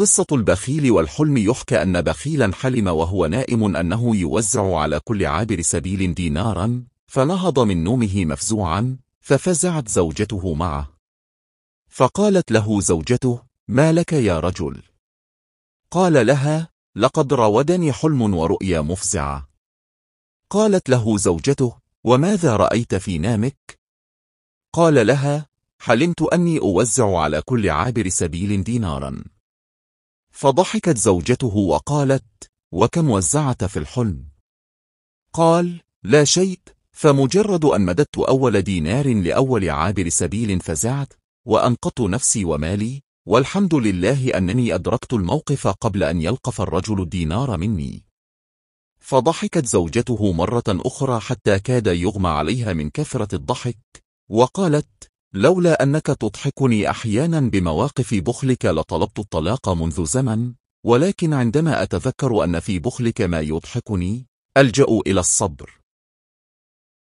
قصة البخيل والحلم. يحكى أن بخيلا حلم وهو نائم أنه يوزع على كل عابر سبيل دينارا، فنهض من نومه مفزوعا، ففزعت زوجته معه، فقالت له زوجته: ما لك يا رجل؟ قال لها: لقد راودني حلم ورؤيا مفزعة. قالت له زوجته: وماذا رأيت في نامك؟ قال لها: حلمت أني أوزع على كل عابر سبيل دينارا. فضحكت زوجته وقالت: وكم وزعت في الحلم؟ قال: لا شيء، فمجرد أن مددت أول دينار لأول عابر سبيل فزعت، وأنقذت نفسي ومالي، والحمد لله أنني أدركت الموقف قبل أن يلقف الرجل الدينار مني. فضحكت زوجته مرة أخرى حتى كاد يغمى عليها من كثرة الضحك، وقالت: لولا أنك تضحكني أحيانا بمواقف بخلك لطلبت الطلاق منذ زمن، ولكن عندما أتذكر أن في بخلك ما يضحكني ألجأ إلى الصبر.